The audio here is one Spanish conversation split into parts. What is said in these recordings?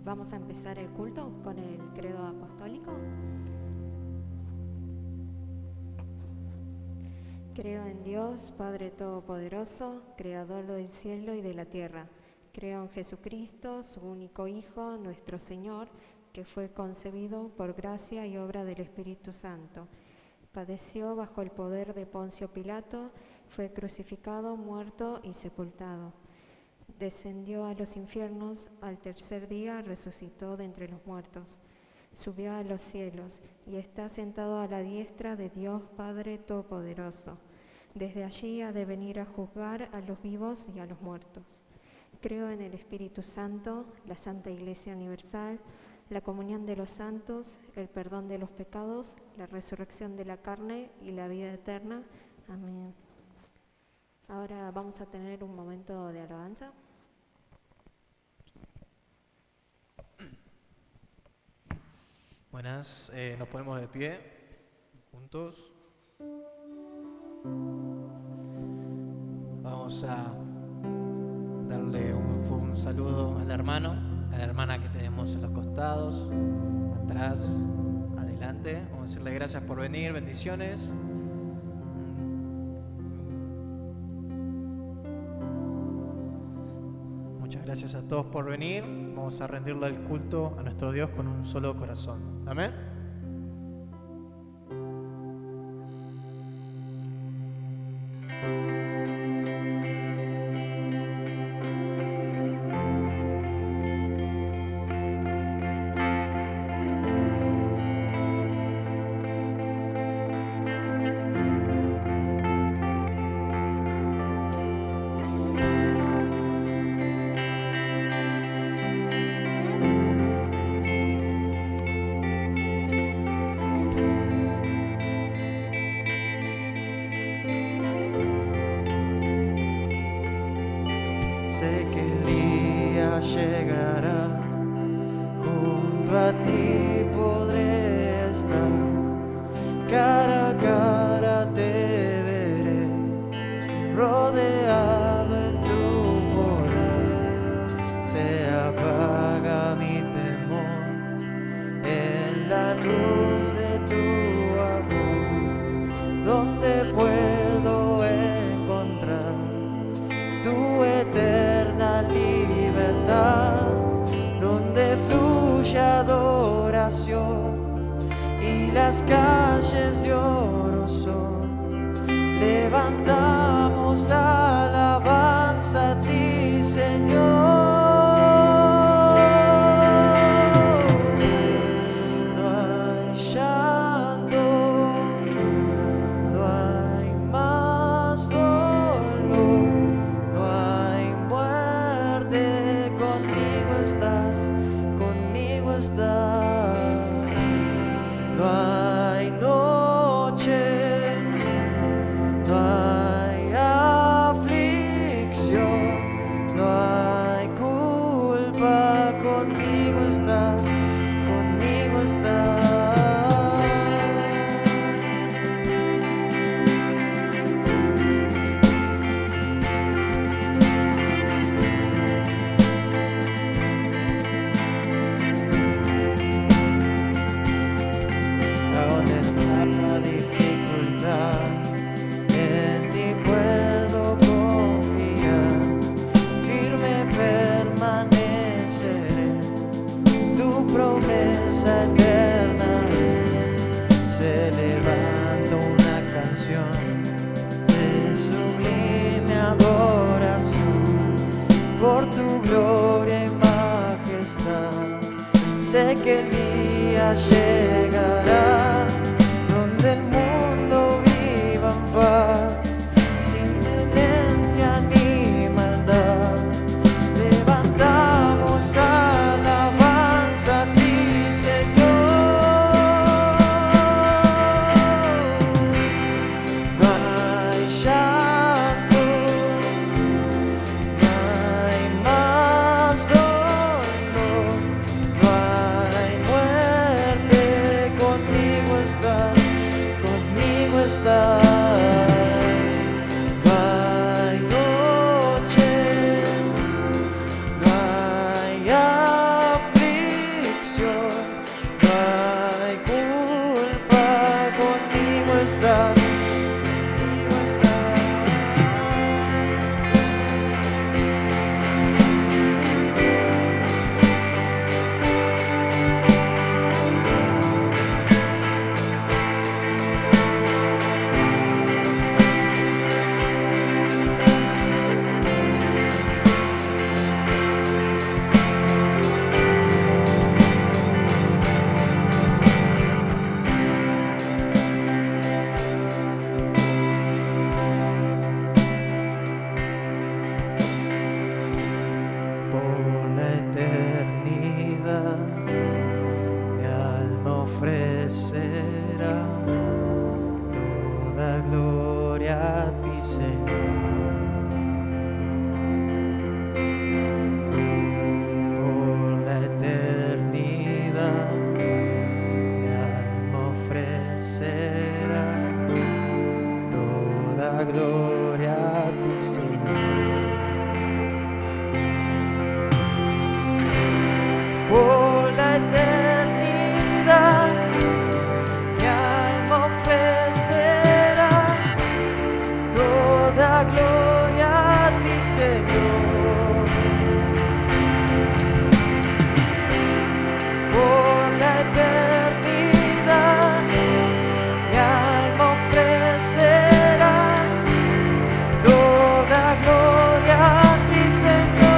Vamos a empezar el culto con el credo apostólico. Creo en Dios, Padre Todopoderoso, Creador del cielo y de la tierra. Creo en Jesucristo, su único Hijo, nuestro Señor, que fue concebido por gracia y obra del Espíritu Santo. Padeció bajo el poder de Poncio Pilato, fue crucificado, muerto y sepultado. Descendió a los infiernos, al tercer día resucitó de entre los muertos. Subió a los cielos y está sentado a la diestra de Dios Padre Todopoderoso. Desde allí ha de venir a juzgar a los vivos y a los muertos. Creo en el Espíritu Santo, la Santa Iglesia Universal, la comunión de los santos, el perdón de los pecados, la resurrección de la carne y la vida eterna. Amén. Ahora vamos a tener un momento de alabanza. Buenas, nos ponemos de pie, juntos. Vamos a darle un saludo al hermano, a la hermana que tenemos en los costados, atrás, adelante. Vamos a decirle gracias por venir, bendiciones. Muchas gracias a todos por venir. Vamos a rendirle el culto a nuestro Dios con un solo corazón. Amén. Sé que el día llegará, junto a ti podré estar, cara a cara te veré, rodeado en tu poder. Se apaga mi temor en la luz de tu amor, donde puedo encontrar tu eterna libertad, donde fluye adoración y las calles de oro son. Levantamos alabanza a ti, Señor. No hay llanto, no hay más dolor, no hay muerte, conmigo estás, conmigo estás. No hay noche, no hay aflicción, no hay culpa, conmigo estás, conmigo estás. Aún en la dificultad, en ti puedo confiar, firme permaneceré, tu promesa eterna. Se levanta una canción de sublime adoración por tu gloria y majestad. Sé que el día llegará donde el mundo viva en paz, sin violencia ni maldad. Levantamos alabanza a ti, Señor. No hay llanto, no hay más dolor, no hay muerte, gloria a ti, Señor. Por la eternidad mi alma ofrecerá toda gloria a ti, Señor. Por la eternidad mi alma ofrecerá toda gloria a ti, Señor. Por la eternidad mi alma ofrecerá toda gloria a ti, Señor.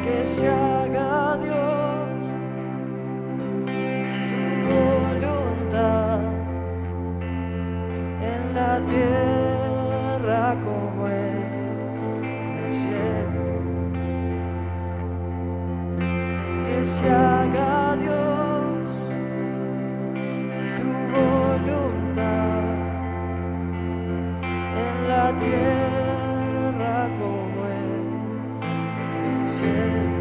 Que se haga, Dios, tu voluntad en la tierra como en el cielo. Que se haga, Dios, tu voluntad en la tierra como en el cielo.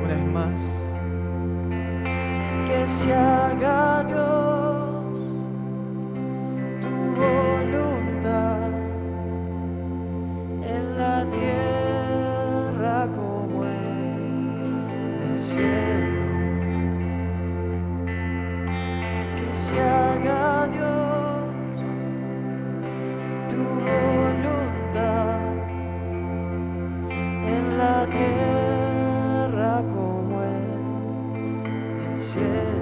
Una vez más. Que se haga, Dios, tu voluntad en la tierra como en el cielo. Que se haga, Dios, tu voluntad en la tierra como en el cielo.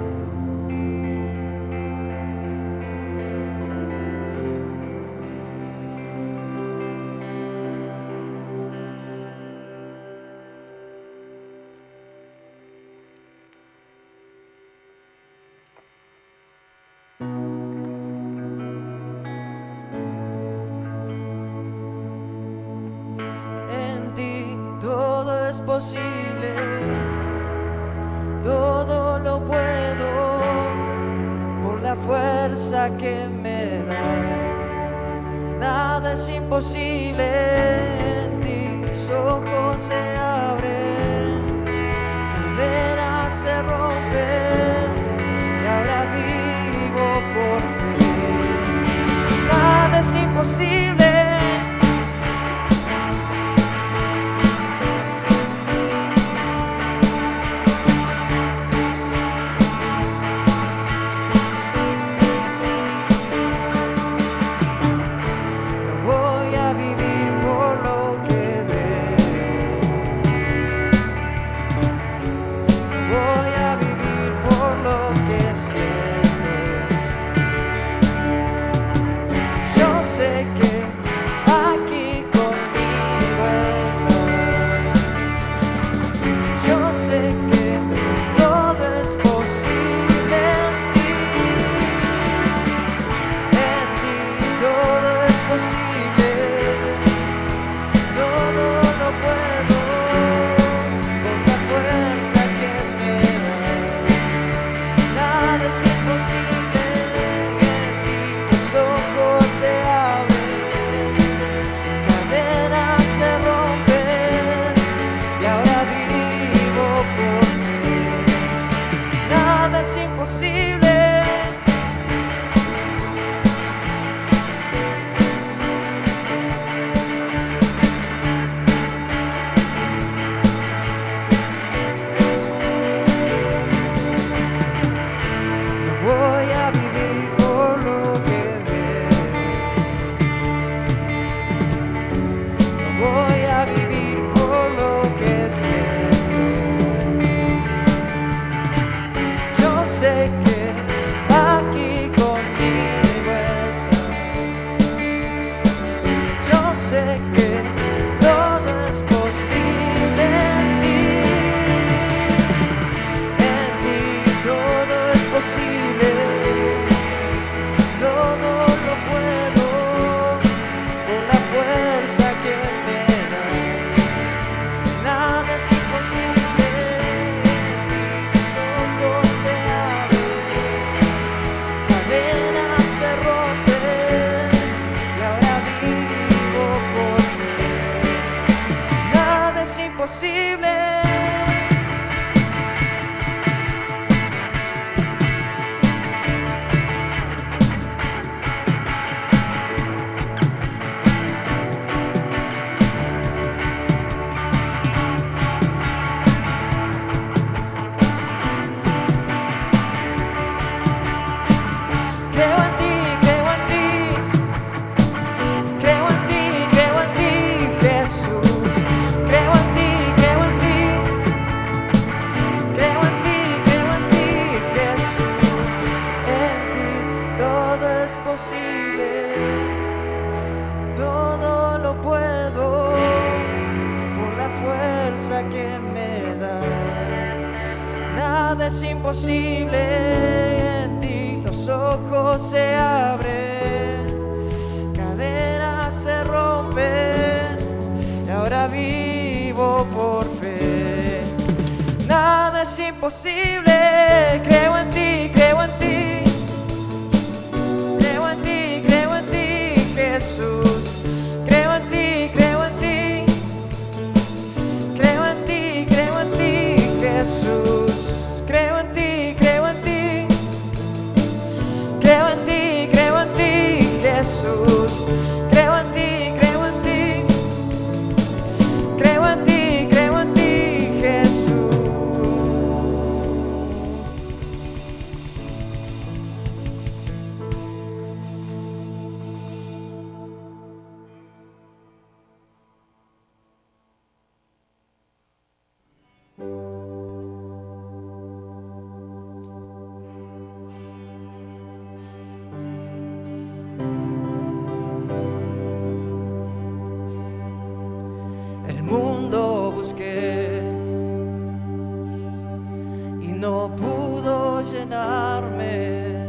En ti todo es posible, todo lo puedo por la fuerza que me da. Nada es imposible, en ti mis ojos se abren, cadenas se rompen y ahora vivo por fe. Nada es imposible. Voy a vivir por lo que veo. nada es imposible, en ti los ojos se abren, cadenas se rompen, y ahora vivo por fe. Nada es imposible, creo en ti, creo en ti, creo en ti, creo en ti, Jesús. Creo en ti, creo en ti, creo en ti, creo en ti, Jesús. Creo en ti, creo en ti, creo en ti, creo en ti, Jesús. Creo en ti, creo en ti, creo en ti, creo en ti, Jesús. El mundo busqué y no pudo llenarme.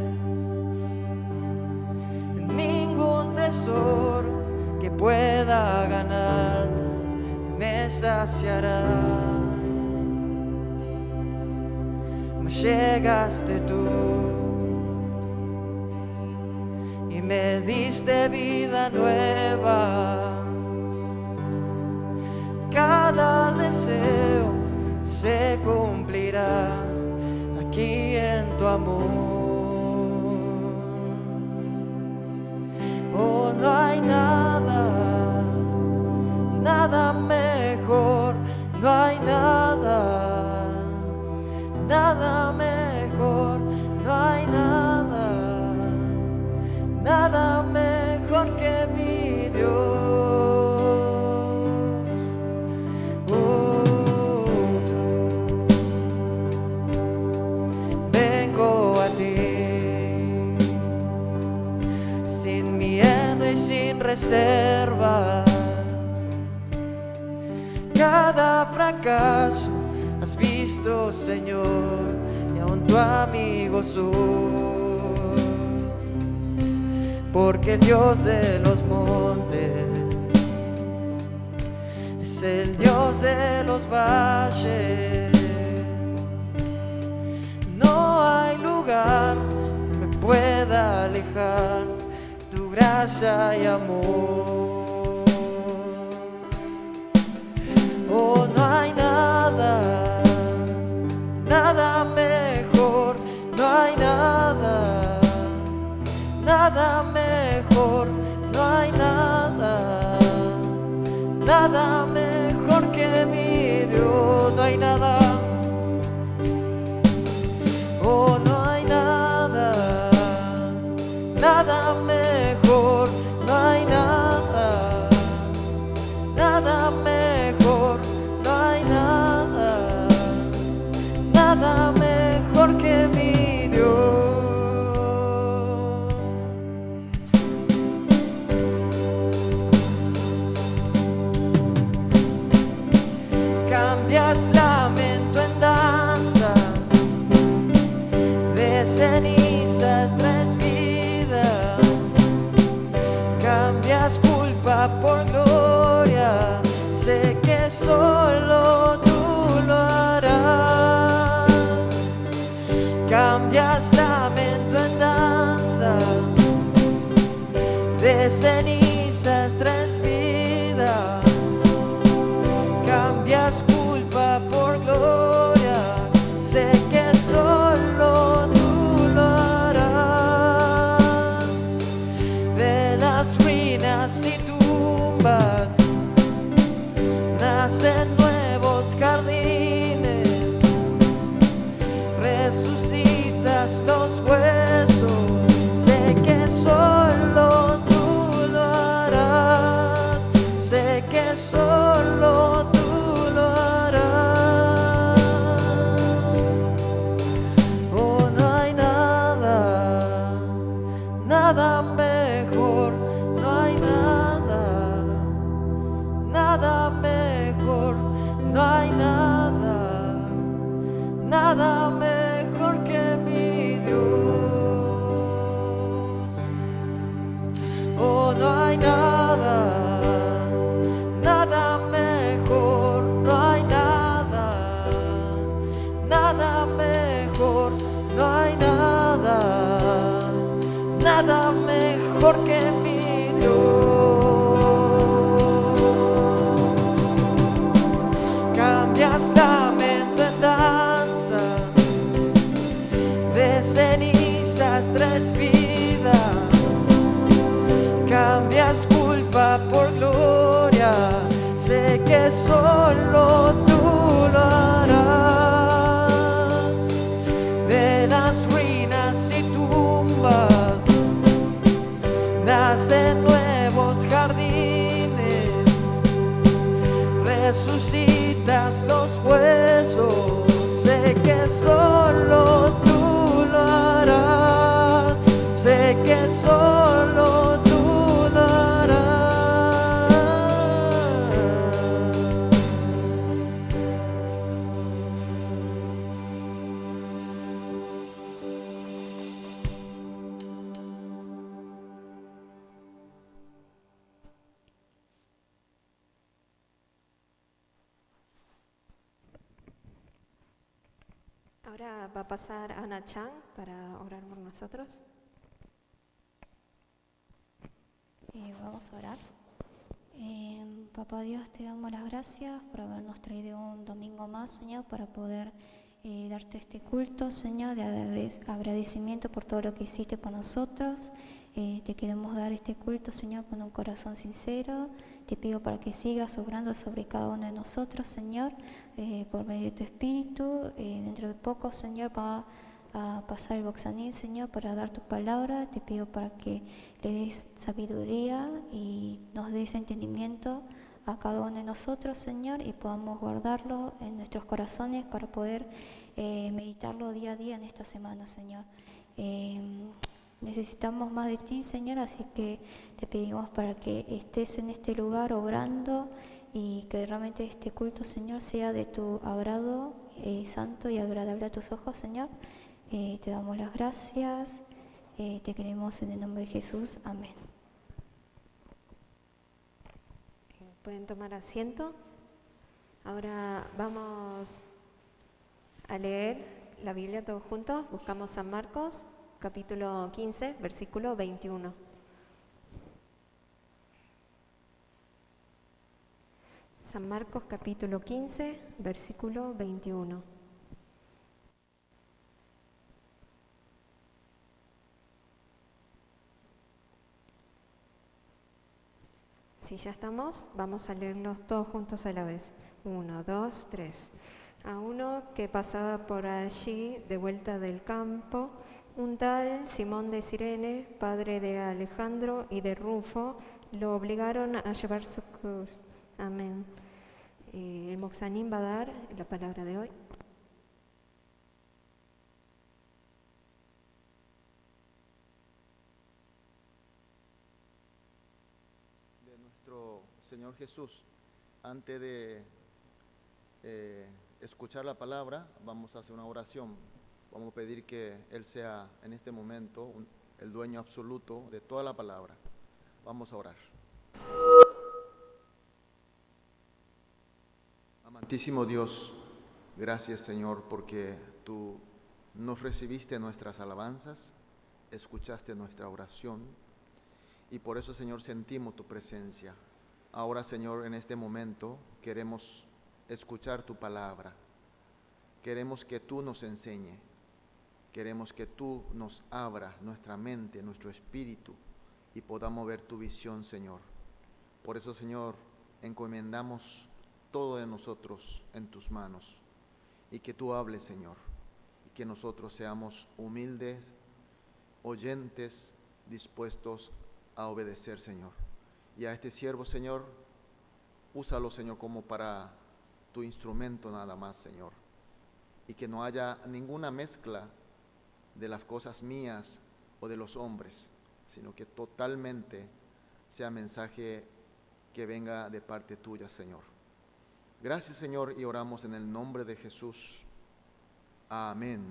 Ningún tesoro que pueda ganar me saciará. Me llegaste tú y me diste vida nueva. Cada deseo se cumplirá aquí en tu amor. Oh, no hay nada, nada mejor, no hay nada, nada mejor, no hay nada, nada mejor que mi Dios. Reserva. Cada fracaso has visto, Señor, y aún tu amigo soy. Porque el Dios de los montes es el Dios de los valles. No hay lugar que me pueda alejar tu gracia y amor. Oh, no hay nada, nada mejor, no hay nada, nada mejor, no hay nada, nada mejor que mi Dios. No hay nada, oh, no hay nada, nada mejor, no hay nada, nada mejor, no hay nada, nada mejor que mi Dios. Cambias lamento en danza, de cenizas traes vida. Cambias culpa por gloria, sé que solo tú lo harás. Cambias lamento en danza, de cenizas traes vida. Cambias culpa por gloria, sé que solo tú lo harás. De las ruinas y tumbas nacen nuevos jardines, resucitas los huesos, sé que solo tú lo harás, sé que solo tú lo harás. Oh, no hay nada, nada mejor, no hay nada, nada mejor, no hay nada, nada mejor. nada mejor, no hay nada mejor que mi Dios. Cambias lamento en danza, de cenizas traes vida, cambias culpa por gloria, sé que solo tú lo harás. De las ruinas y tumbas nacen nuevos jardines, resucitas los huesos, sé que solo tú lo harás, sé que solo tú lo harás. Ahora va a pasar Ana Chan para orar por nosotros. Vamos a orar. Papá Dios, te damos las gracias por habernos traído un domingo más, Señor, para poder darte este culto, Señor, de agradecimiento por todo lo que hiciste por nosotros. Te queremos dar este culto, Señor, con un corazón sincero. Te pido para que sigas obrando sobre cada uno de nosotros, Señor, por medio de tu Espíritu. Dentro de poco, Señor, va a pasar el Voxanín, Señor, para dar tu palabra. Te pido para que le des sabiduría y nos des entendimiento a cada uno de nosotros, Señor, y podamos guardarlo en nuestros corazones para poder meditarlo día a día en esta semana, Señor. Necesitamos más de ti, Señor, así que te pedimos para que estés en este lugar obrando y que realmente este culto, Señor, sea de tu agrado, santo y agradable a tus ojos, Señor. Te damos las gracias, te queremos en el nombre de Jesús, amén. Pueden tomar asiento. Ahora vamos a leer la Biblia todos juntos. Buscamos San Marcos, capítulo 15, versículo 21. San Marcos, capítulo 15, versículo 21. Si ya estamos, vamos a leerlos todos juntos a la vez. 1, 2, 3. A uno que pasaba por allí de vuelta del campo, un tal Simón de Cirene, padre de Alejandro y de Rufo, lo obligaron a llevar su cruz. Amén. El Moxanín va a dar la palabra de hoy. De nuestro Señor Jesús, antes de escuchar la palabra, vamos a hacer una oración. Vamos a pedir que Él sea en este momento el dueño absoluto de toda la palabra. Vamos a orar. Amantísimo Dios, gracias Señor porque Tú nos recibiste nuestras alabanzas, escuchaste nuestra oración y por eso Señor sentimos Tu presencia. Ahora Señor, en este momento queremos escuchar Tu palabra, queremos que Tú nos enseñes, queremos que Tú nos abras nuestra mente, nuestro espíritu y podamos ver Tu visión Señor. Por eso Señor, encomendamos todo de nosotros en Tus manos y que Tú hables Señor y que nosotros seamos humildes, oyentes, dispuestos a obedecer Señor. Y a este siervo Señor, úsalo Señor como para Tu instrumento nada más Señor, y que no haya ninguna mezcla de las cosas mías o de los hombres, sino que totalmente sea mensaje que venga de parte Tuya Señor. Gracias Señor y oramos en el nombre de Jesús. Amén.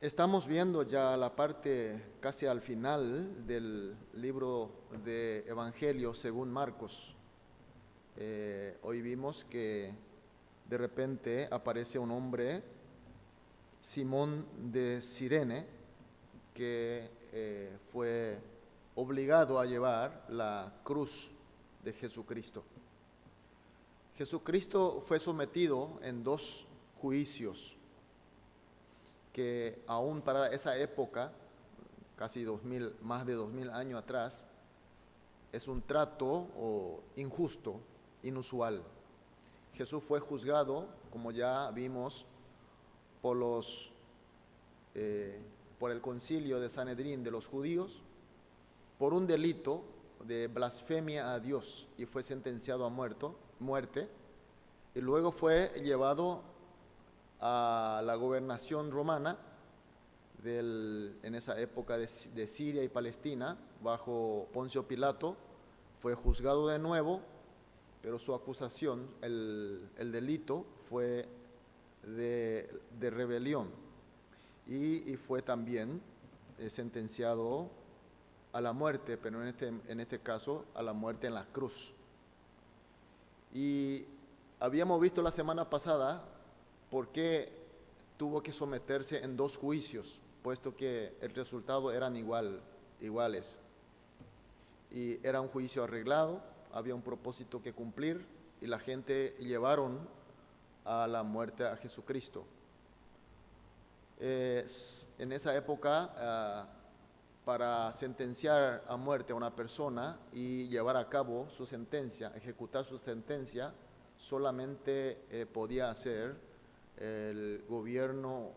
Estamos viendo ya la parte casi al final del libro de Evangelio según Marcos. Hoy vimos que de repente aparece un hombre, Simón de Cirene, que fue obligado a llevar la cruz de Jesucristo. Jesucristo fue sometido en 2 juicios que aún para esa época, casi más de 2000 años atrás, es un trato injusto, inusual. Jesús fue juzgado, como ya vimos, por el concilio de Sanedrín de los judíos, por un delito de blasfemia a Dios, y fue sentenciado a muerte, y luego fue llevado a la gobernación romana en esa época de Siria y Palestina, bajo Poncio Pilato. Fue juzgado de nuevo, pero su acusación, el delito, fue de rebelión, y fue también sentenciado a la muerte, pero en este caso a la muerte en la cruz. Y habíamos visto la semana pasada por qué tuvo que someterse en 2 juicios, puesto que el resultado eran iguales. Y era un juicio arreglado, había un propósito que cumplir, y la gente llevaron a la muerte a Jesucristo. En esa época, para sentenciar a muerte a una persona y llevar a cabo su sentencia, ejecutar su sentencia, solamente podía hacer el gobierno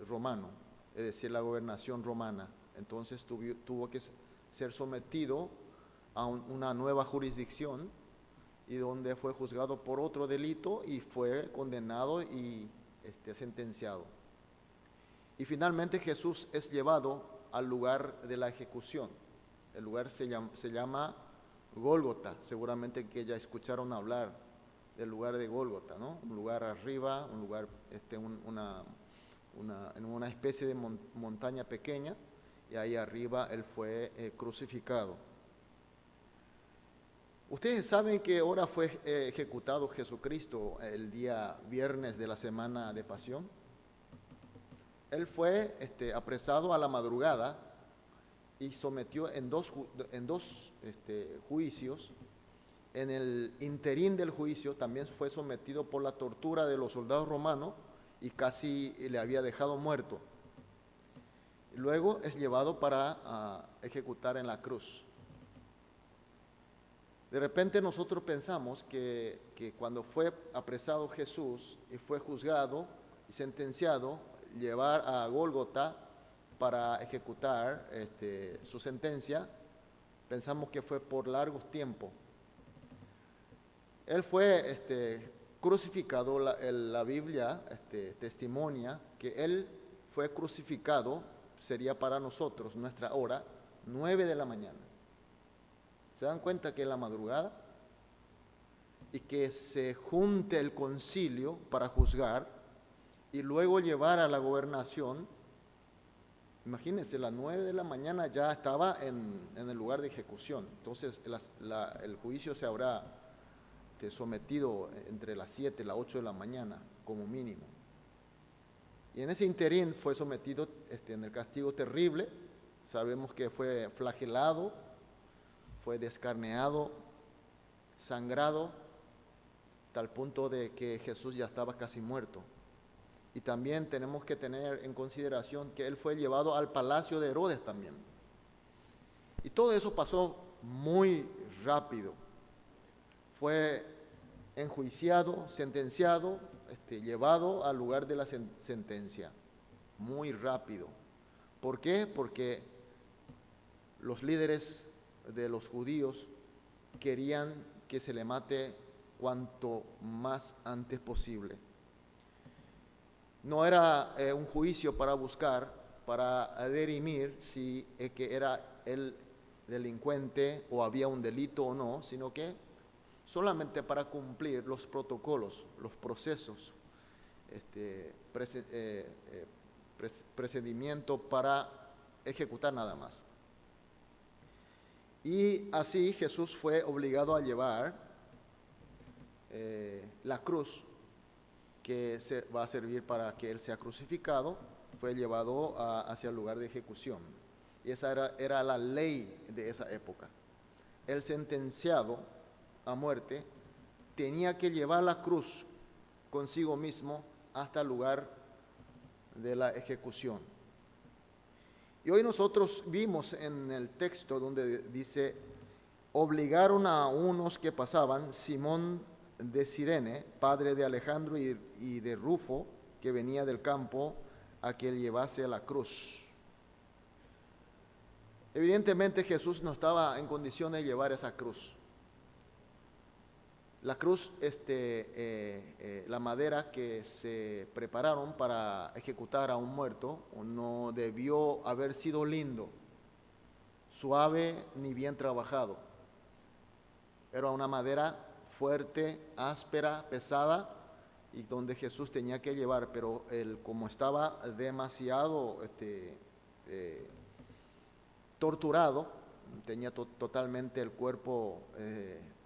romano, es decir, la gobernación romana. Entonces tuvo que ser sometido a una nueva jurisdicción, y donde fue juzgado por otro delito y fue condenado y sentenciado. Y finalmente Jesús es llevado al lugar de la ejecución. El lugar se llama Gólgota. Seguramente que ya escucharon hablar del lugar de Gólgota, ¿no? Un lugar arriba, un lugar, en una especie de montaña pequeña, y ahí arriba él fue crucificado. Ustedes saben que hora fue ejecutado Jesucristo el día viernes de la semana de Pasión. Él fue apresado a la madrugada y sometió en dos juicios. En el interín del juicio también fue sometido por la tortura de los soldados romanos y casi le había dejado muerto. Luego es llevado para ejecutar en la cruz. De repente nosotros pensamos que cuando fue apresado Jesús y fue juzgado y sentenciado, llevar a Gólgota para ejecutar su sentencia, pensamos que fue por largos tiempos. Él fue crucificado, la Biblia testimonia que él fue crucificado, sería para nosotros nuestra hora, 9 de la mañana. ¿Se dan cuenta que es la madrugada? Y que se junte el concilio para juzgar y luego llevar a la gobernación. Imagínense, a las 9 de la mañana ya estaba en el lugar de ejecución. Entonces el juicio se habrá sometido entre las 7 y las 8 de la mañana como mínimo. Y en ese interín fue sometido en el castigo terrible. Sabemos que fue flagelado, fue descarneado, sangrado, tal punto de que Jesús ya estaba casi muerto. Y también tenemos que tener en consideración que él fue llevado al palacio de Herodes también. Y todo eso pasó muy rápido. Fue enjuiciado, sentenciado, llevado al lugar de la sentencia. Muy rápido. ¿Por qué? Porque los líderes de los judíos querían que se le mate cuanto más antes posible. No era un juicio para buscar, para dirimir si que era el delincuente o había un delito o no, sino que solamente para cumplir los protocolos, los procesos, procedimiento para ejecutar nada más. Y así Jesús fue obligado a llevar la cruz. que va a servir para que él sea crucificado, fue llevado hacia el lugar de ejecución. Y esa era la ley de esa época. El sentenciado a muerte tenía que llevar la cruz consigo mismo hasta el lugar de la ejecución. Y hoy nosotros vimos en el texto donde dice, obligaron a unos que pasaban, Simón de Cirene, padre de Alejandro y de Rufo, que venía del campo, a que él llevase la cruz. Evidentemente Jesús no estaba en condiciones de llevar esa cruz. La cruz, la madera que se prepararon para ejecutar a un muerto, no debió haber sido lindo, suave ni bien trabajado. Era una madera fuerte, áspera, pesada, y donde Jesús tenía que llevar, pero él, como estaba demasiado torturado, tenía totalmente el cuerpo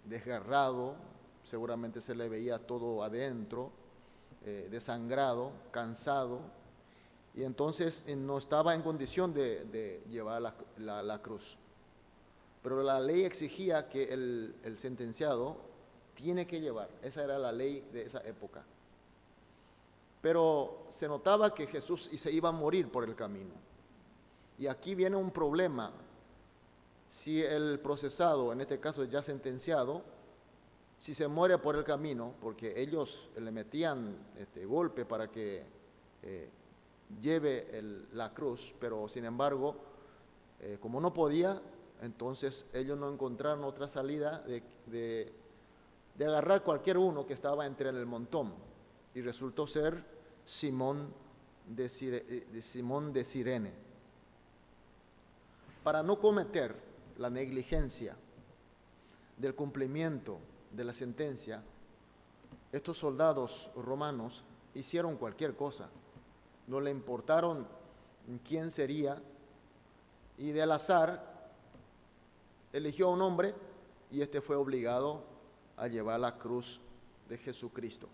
desgarrado, seguramente se le veía todo adentro, desangrado, cansado, y entonces no estaba en condición de llevar la cruz. Pero la ley exigía que el sentenciado tiene que llevar, esa era la ley de esa época. Pero se notaba que Jesús se iba a morir por el camino. Y aquí viene un problema. Si el procesado, en este caso ya sentenciado, si se muere por el camino, porque ellos le metían golpe para que lleve la cruz, pero sin embargo, como no podía, entonces ellos no encontraron otra salida de agarrar cualquier uno que estaba entre el montón, y resultó ser Simón de Cirene. Para no cometer la negligencia del cumplimiento de la sentencia, estos soldados romanos hicieron cualquier cosa, no le importaron quién sería, y del azar eligió a un hombre y fue obligado a llevar la cruz de Jesucristo.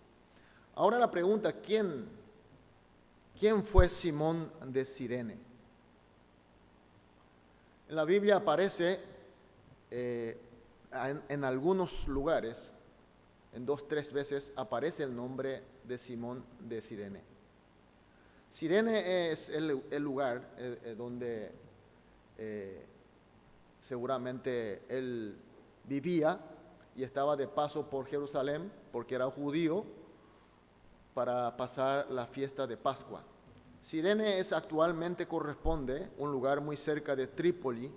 Ahora la pregunta, ¿quién fue Simón de Cirene? En la Biblia aparece en algunos lugares, en 2-3 veces aparece el nombre de Simón de Cirene. Cirene es el lugar donde seguramente él vivía y estaba de paso por Jerusalén, porque era judío, para pasar la fiesta de Pascua. Cirene actualmente corresponde a un lugar muy cerca de Trípoli,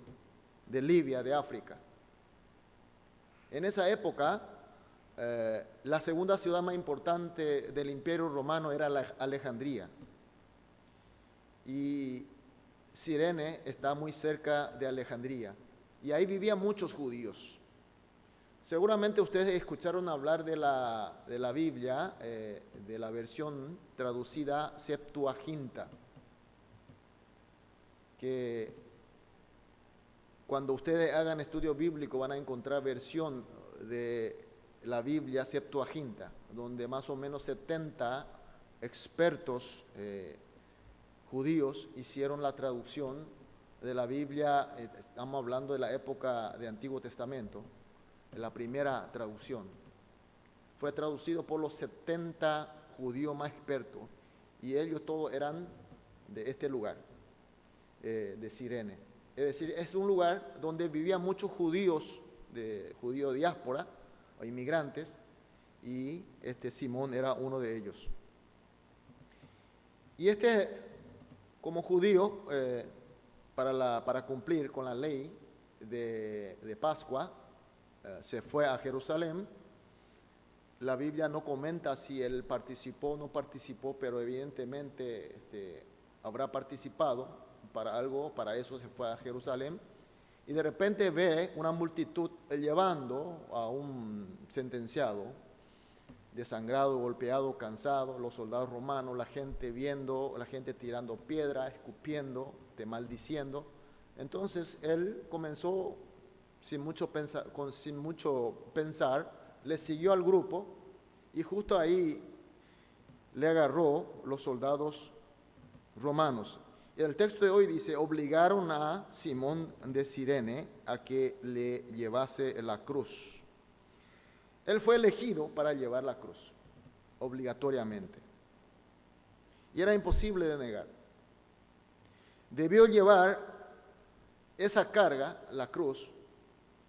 de Libia, de África. En esa época, la segunda ciudad más importante del Imperio Romano era Alejandría. Y Cirene está muy cerca de Alejandría. Y ahí vivían muchos judíos. Seguramente ustedes escucharon hablar de la Biblia, de la versión traducida Septuaginta, que cuando ustedes hagan estudio bíblico van a encontrar versión de la Biblia Septuaginta, donde más o menos 70 expertos judíos hicieron la traducción de la Biblia. Estamos hablando de la época de Antiguo Testamento. La primera traducción fue traducido por los 70 judíos más expertos, y ellos todos eran de este lugar, de Cirene. Es decir, es un lugar donde vivían muchos judíos de diáspora o inmigrantes, y Simón era uno de ellos. Y como judío, para cumplir con la ley de Pascua, se fue a Jerusalén. La Biblia no comenta si él participó o no participó, pero evidentemente habrá participado para algo, para eso se fue a Jerusalén. Y de repente ve una multitud llevando a un sentenciado, desangrado, golpeado, cansado, los soldados romanos, la gente viendo, la gente tirando piedra, escupiendo, maldiciendo. Entonces él comenzó sin mucho pensar, le siguió al grupo, y justo ahí le agarró los soldados romanos. Y el texto de hoy dice, obligaron a Simón de Cirene a que le llevase la cruz. Él fue elegido para llevar la cruz, obligatoriamente. Y era imposible de negar. Debió llevar esa carga, la cruz.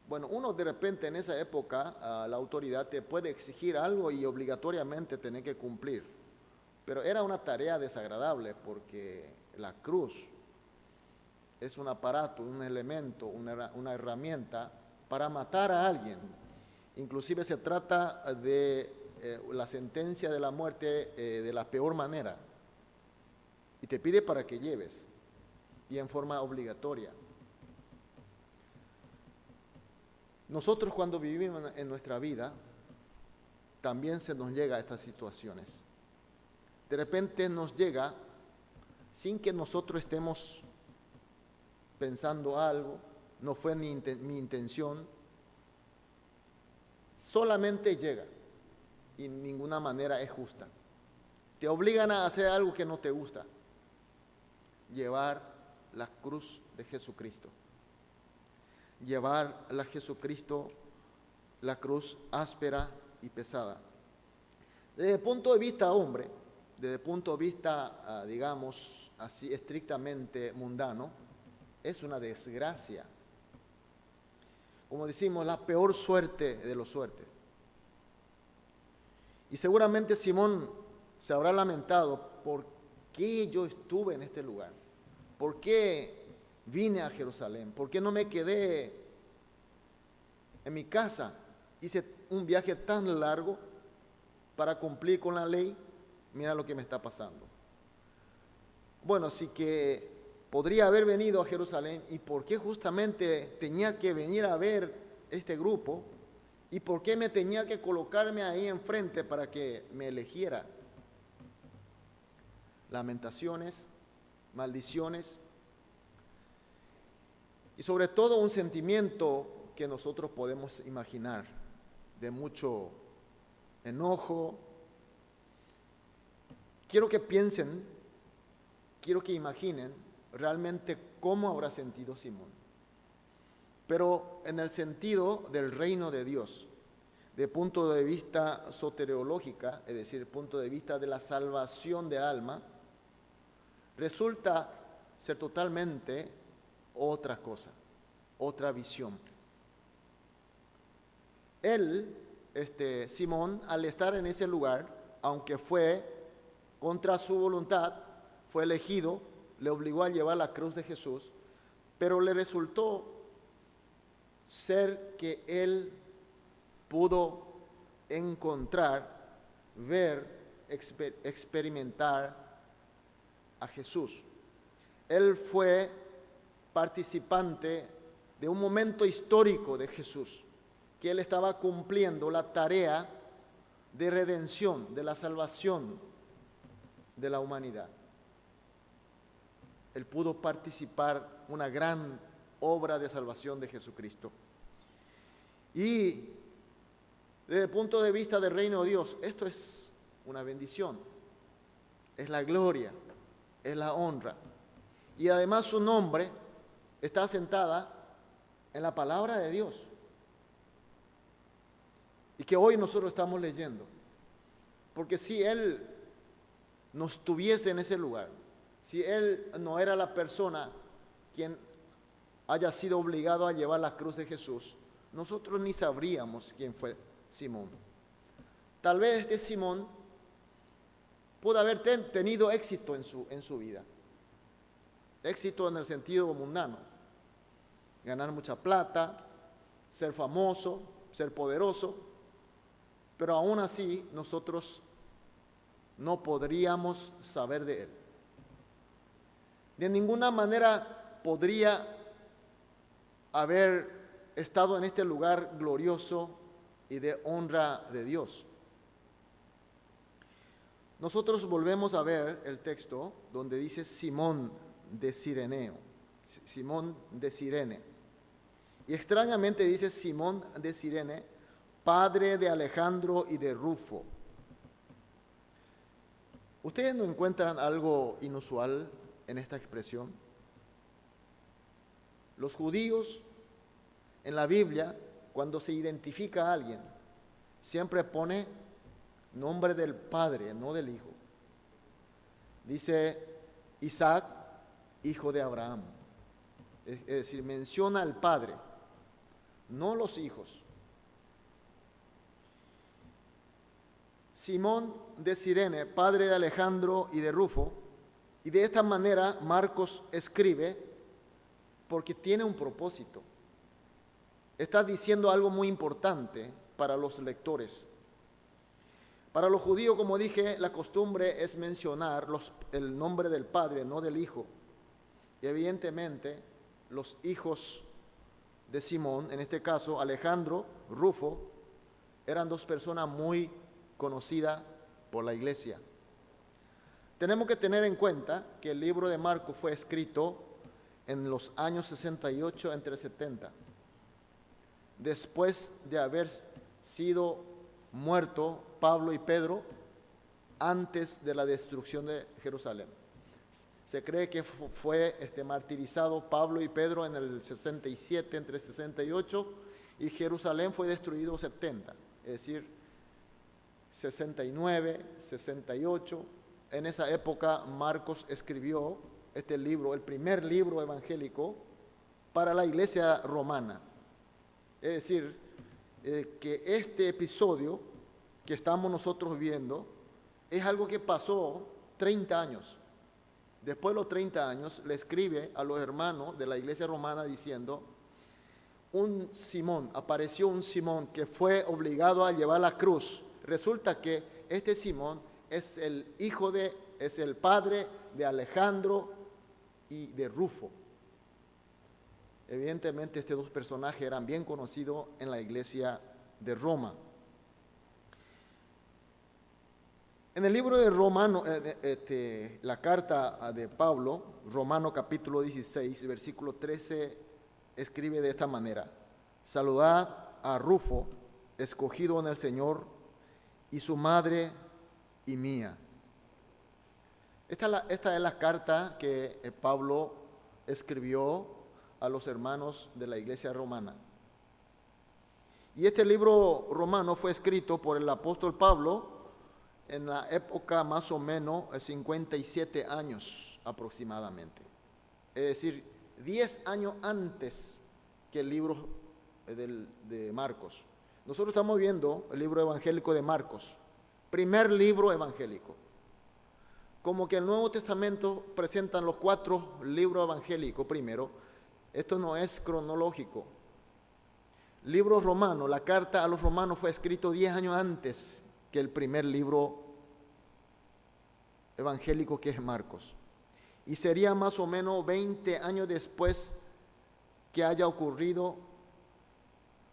Bueno, uno de repente en esa época, la autoridad te puede exigir algo y obligatoriamente tener que cumplir. Pero era una tarea desagradable porque la cruz es un aparato, un elemento, una herramienta para matar a alguien. Inclusive se trata de la sentencia de la muerte de la peor manera. Y te pide para que lleves, y en forma obligatoria. Nosotros cuando vivimos en nuestra vida, también se nos llega a estas situaciones. De repente nos llega sin que nosotros estemos pensando algo, no fue mi intención, solamente llega y de ninguna manera es justa. Te obligan a hacer algo que no te gusta, llevar la cruz de Jesucristo. Llevar a Jesucristo, la cruz áspera y pesada. Desde el punto de vista hombre, desde el punto de vista, digamos, así estrictamente mundano, es una desgracia. Como decimos, la peor suerte de los suertes. Y seguramente Simón se habrá lamentado, ¿por qué yo estuve en este lugar? ¿Por qué vine a Jerusalén? ¿Por qué no me quedé en mi casa? Hice un viaje tan largo para cumplir con la ley. Mira lo que me está pasando. Bueno, sí que podría haber venido a Jerusalén. ¿Y por qué justamente tenía que venir a ver este grupo? ¿Y por qué me tenía que colocarme ahí enfrente para que me eligiera? Lamentaciones, maldiciones. Y sobre todo un sentimiento que nosotros podemos imaginar de mucho enojo. Quiero que piensen, quiero que imaginen realmente cómo habrá sentido Simón. Pero en el sentido del reino de Dios, de punto de vista soteriológica, es decir, punto de vista de la salvación de alma, resulta ser totalmente otra cosa, otra visión. Él, Simón, al estar en ese lugar, aunque fue contra su voluntad, fue elegido, le obligó a llevar la cruz de Jesús, pero le resultó ser que él pudo encontrar, ver, experimentar a Jesús. Él fue participante de un momento histórico de Jesús, que él estaba cumpliendo la tarea de redención, de la salvación de la humanidad. Él pudo participar en una gran obra de salvación de Jesucristo. Y desde el punto de vista del reino de Dios, esto es una bendición, es la gloria, es la honra. Y además su nombre está asentada en la palabra de Dios. Y que hoy nosotros estamos leyendo. Porque si Él no estuviese en ese lugar, si Él no era la persona quien haya sido obligado a llevar la cruz de Jesús, nosotros ni sabríamos quién fue Simón. Tal vez este Simón pudo haber tenido éxito en su vida. Éxito en el sentido mundano. Ganar mucha plata, ser famoso, ser poderoso. Pero aún así nosotros no podríamos saber de él. De ninguna manera podría haber estado en este lugar glorioso y de honra de Dios. Nosotros volvemos a ver el texto donde dice Simón de Cireneo, Simón de Cirene. Y extrañamente dice Simón de Cirene, padre de Alejandro y de Rufo. ¿Ustedes no encuentran algo inusual en esta expresión? Los judíos en la Biblia, cuando se identifica a alguien, siempre pone nombre del padre, no del hijo. Dice Isaac, hijo de Abraham. Es decir, menciona al padre, no los hijos. Simón de Cirene, padre de Alejandro y de Rufo, y de esta manera Marcos escribe porque tiene un propósito. Está diciendo algo muy importante para los lectores. Para los judíos, como dije, la costumbre es mencionar el nombre del padre, no del hijo. Y evidentemente, los hijos de Simón, en este caso Alejandro, Rufo, eran dos personas muy conocidas por la iglesia. Tenemos que tener en cuenta que el libro de Marcos fue escrito en los años 68 entre 70, después de haber sido muerto Pablo y Pedro antes de la destrucción de Jerusalén. Se cree que fue martirizado Pablo y Pedro en el 67, entre 68, y Jerusalén fue destruido 70, es decir, 69, 68. En esa época Marcos escribió este libro, el primer libro evangélico para la iglesia romana. Es decir, que este episodio que estamos nosotros viendo es algo que pasó 30 años. Después de los 30 años le escribe a los hermanos de la iglesia romana diciendo, apareció un Simón que fue obligado a llevar la cruz. Resulta que este Simón es el padre de Alejandro y de Rufo. Evidentemente estos dos personajes eran bien conocidos en la iglesia de Roma. En el libro de Romano, la carta de Pablo, Romano capítulo 16, versículo 13, escribe de esta manera: saludad a Rufo, escogido en el Señor, y su madre y mía. Esta es la carta que Pablo escribió a los hermanos de la iglesia romana. Y este libro romano fue escrito por el apóstol Pablo en la época más o menos 57 años aproximadamente. Es decir, 10 años antes que el libro de Marcos. Nosotros estamos viendo el libro evangélico de Marcos, primer libro evangélico. Como que el Nuevo Testamento presentan los 4 libros evangélicos primero, esto no es cronológico. Libro romano, la carta a los romanos fue escrito 10 años antes que el primer libro evangélico, que es Marcos. Y sería más o menos 20 años después que haya ocurrido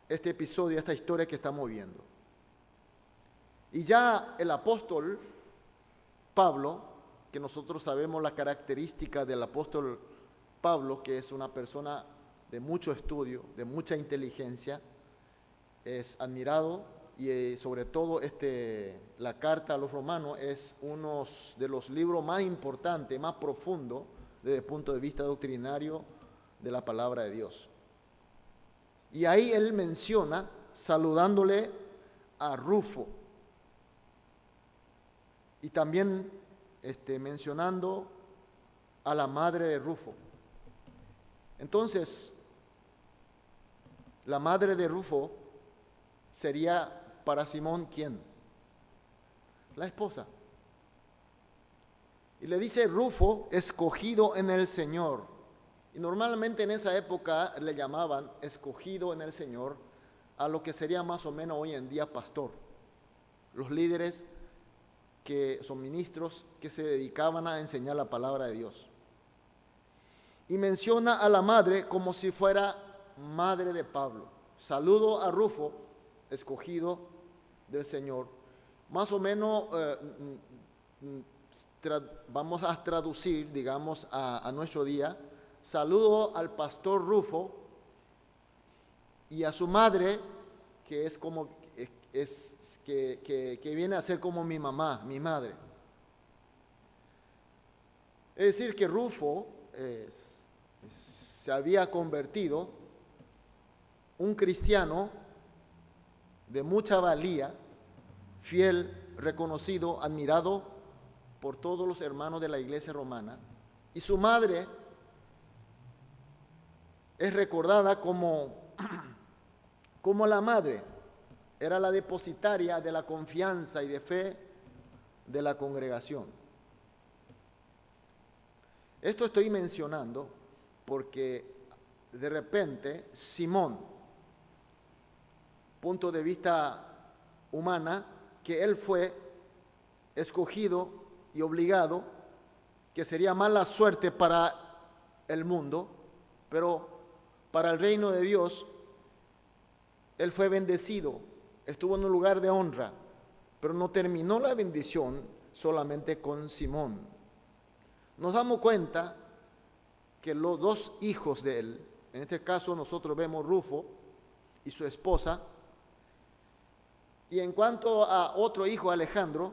este episodio, esta historia que estamos viendo. Y ya el apóstol Pablo, que nosotros sabemos la característica del apóstol Pablo, que es una persona de mucho estudio, de mucha inteligencia, es admirado, y sobre todo la carta a los romanos es uno de los libros más importantes, más profundos desde el punto de vista doctrinario de la palabra de Dios. Y ahí él menciona saludándole a Rufo y también mencionando a la madre de Rufo. Entonces, la madre de Rufo sería para Simón, ¿quién? La esposa. Y le dice Rufo, escogido en el Señor. Y normalmente en esa época le llamaban escogido en el Señor a lo que sería más o menos hoy en día pastor. Los líderes que son ministros que se dedicaban a enseñar la palabra de Dios. Y menciona a la madre como si fuera madre de Pablo. Saludo a Rufo, escogido del Señor. Más o menos vamos a traducir, digamos, a nuestro día. Saludo al pastor Rufo y a su madre, que es como que viene a ser como mi mamá, mi madre. Es decir, que Rufo se había convertido un cristiano de mucha valía, fiel, reconocido, admirado por todos los hermanos de la iglesia romana, y su madre es recordada como la madre, era la depositaria de la confianza y de fe de la congregación. Esto estoy mencionando porque de repente Simón, punto de vista humana, que él fue escogido y obligado, que sería mala suerte para el mundo, pero para el reino de Dios, él fue bendecido, estuvo en un lugar de honra, pero no terminó la bendición solamente con Simón. Nos damos cuenta que los dos hijos de él, en este caso nosotros vemos Rufo y su esposa, y en cuanto a otro hijo, Alejandro,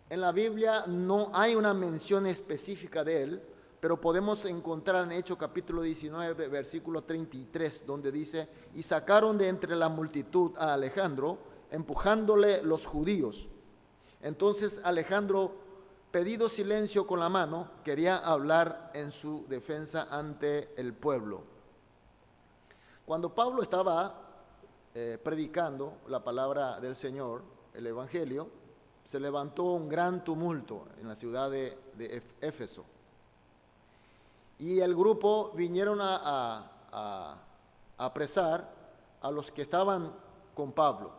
en la Biblia no hay una mención específica de él, pero podemos encontrar en Hechos capítulo 19, versículo 33, donde dice: y sacaron de entre la multitud a Alejandro, empujándole los judíos. Entonces Alejandro, pedido silencio con la mano, quería hablar en su defensa ante el pueblo. Cuando Pablo estaba predicando la palabra del Señor, el Evangelio, se levantó un gran tumulto en la ciudad de Éfeso. Y el grupo vinieron a apresar a los que estaban con Pablo,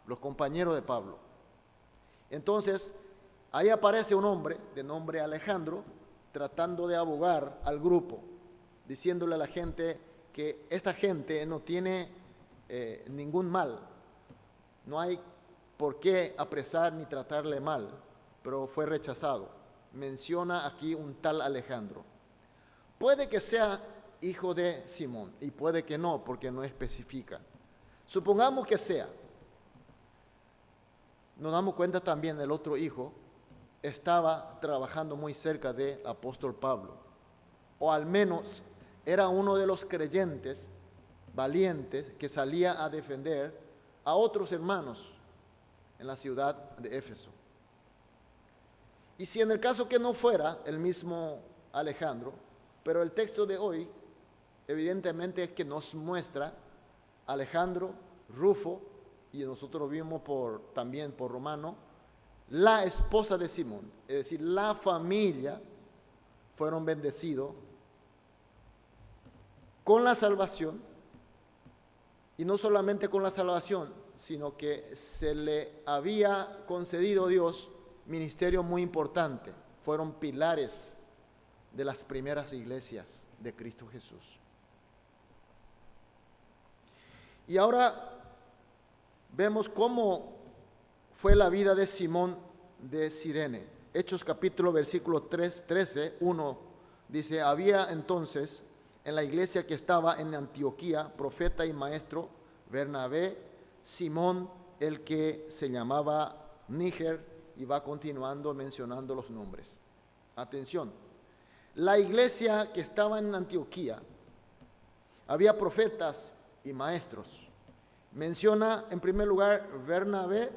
los compañeros de Pablo. Entonces, ahí aparece un hombre de nombre Alejandro, tratando de abogar al grupo, diciéndole a la gente que esta gente no tiene ningún mal, no hay por qué apresar ni tratarle mal, pero fue rechazado. Menciona aquí un tal Alejandro. Puede que sea hijo de Simón y puede que no, porque no especifica. Supongamos que sea. Nos damos cuenta también del otro hijo estaba trabajando muy cerca del apóstol Pablo, o al menos era uno de los creyentes valientes que salía a defender a otros hermanos en la ciudad de Éfeso. Y si en el caso que no fuera el mismo Alejandro, pero el texto de hoy evidentemente es que nos muestra Alejandro, Rufo, y nosotros vimos también por Romano, la esposa de Simón, es decir, la familia, fueron bendecidos con la salvación, y no solamente con la salvación, sino que se le había concedido a Dios ministerio muy importante. Fueron pilares de las primeras iglesias de Cristo Jesús. Y ahora vemos cómo fue la vida de Simón de Cirene. Hechos capítulo versículo 13, 1, dice: había entonces en la iglesia que estaba en Antioquía profeta y maestro Bernabé, Simón el que se llamaba Níger, y va continuando mencionando los nombres. Atención, la iglesia que estaba en Antioquía, había profetas y maestros. Menciona en primer lugar Bernabé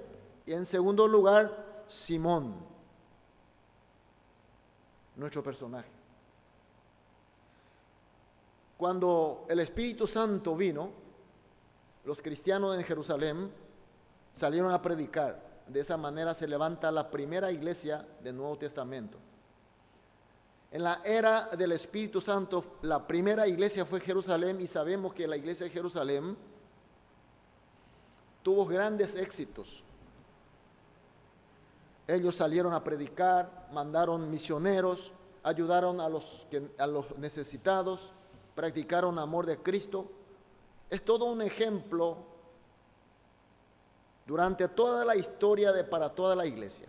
y en segundo lugar Simón, nuestro personaje. Cuando el Espíritu Santo vino, los cristianos en Jerusalén salieron a predicar. De esa manera se levanta la primera iglesia del Nuevo Testamento. En la era del Espíritu Santo, la primera iglesia fue Jerusalén, y sabemos que la iglesia de Jerusalén tuvo grandes éxitos. Ellos salieron a predicar, mandaron misioneros, ayudaron a los necesitados, practicaron amor de Cristo. Es todo un ejemplo durante toda la historia para toda la iglesia.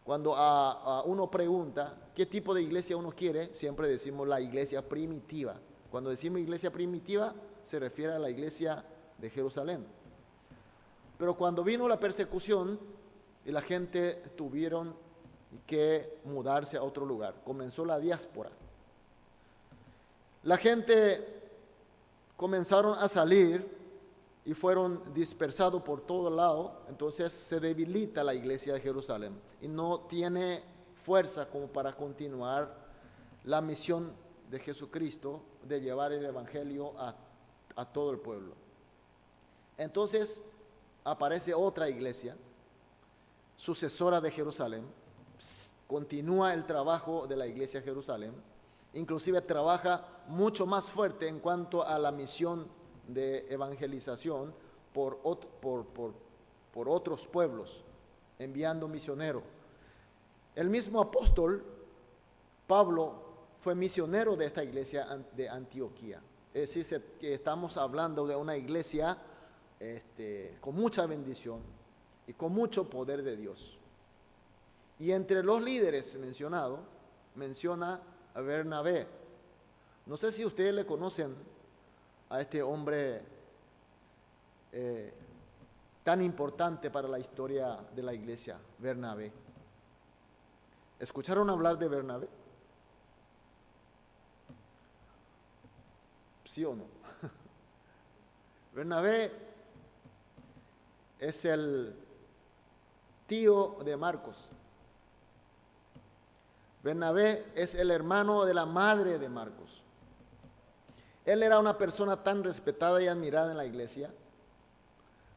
Cuando a uno pregunta qué tipo de iglesia uno quiere, siempre decimos la iglesia primitiva. Cuando decimos iglesia primitiva, se refiere a la iglesia de Jerusalén. Pero cuando vino la persecución y la gente tuvieron que mudarse a otro lugar. Comenzó la diáspora. La gente comenzaron a salir y fueron dispersados por todo lado, entonces se debilita la iglesia de Jerusalén y no tiene fuerza como para continuar la misión de Jesucristo de llevar el evangelio a todo el pueblo. Entonces aparece otra iglesia, sucesora de Jerusalén, continúa el trabajo de la iglesia de Jerusalén, inclusive trabaja mucho más fuerte en cuanto a la misión de evangelización por otros pueblos, enviando misioneros. El mismo apóstol Pablo fue misionero de esta iglesia de Antioquía. Es decir, que estamos hablando de una iglesia con mucha bendición y con mucho poder de Dios. Y entre los líderes mencionados, menciona a Bernabé. No sé si ustedes le conocen a este hombre tan importante para la historia de la iglesia, Bernabé. ¿Escucharon hablar de Bernabé? ¿Sí o no? Bernabé es el tío de Marcos. Bernabé es el hermano de la madre de Marcos. Él era una persona tan respetada y admirada en la iglesia.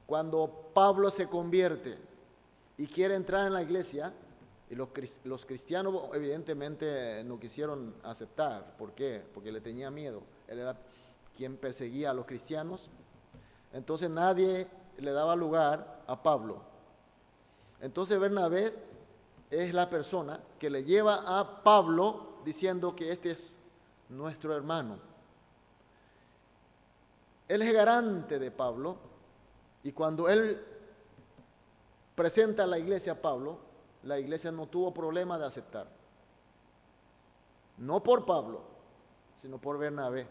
Cuando Pablo se convierte y quiere entrar en la iglesia, y los cristianos evidentemente no quisieron aceptar. ¿Por qué? Porque le tenía miedo. Él era quien perseguía a los cristianos. Entonces nadie le daba lugar a Pablo. Entonces Bernabé es la persona que le lleva a Pablo diciendo que este es nuestro hermano. Él es garante de Pablo, y cuando él presenta a la iglesia a Pablo, la iglesia no tuvo problema de aceptar. No por Pablo, sino por Bernabé.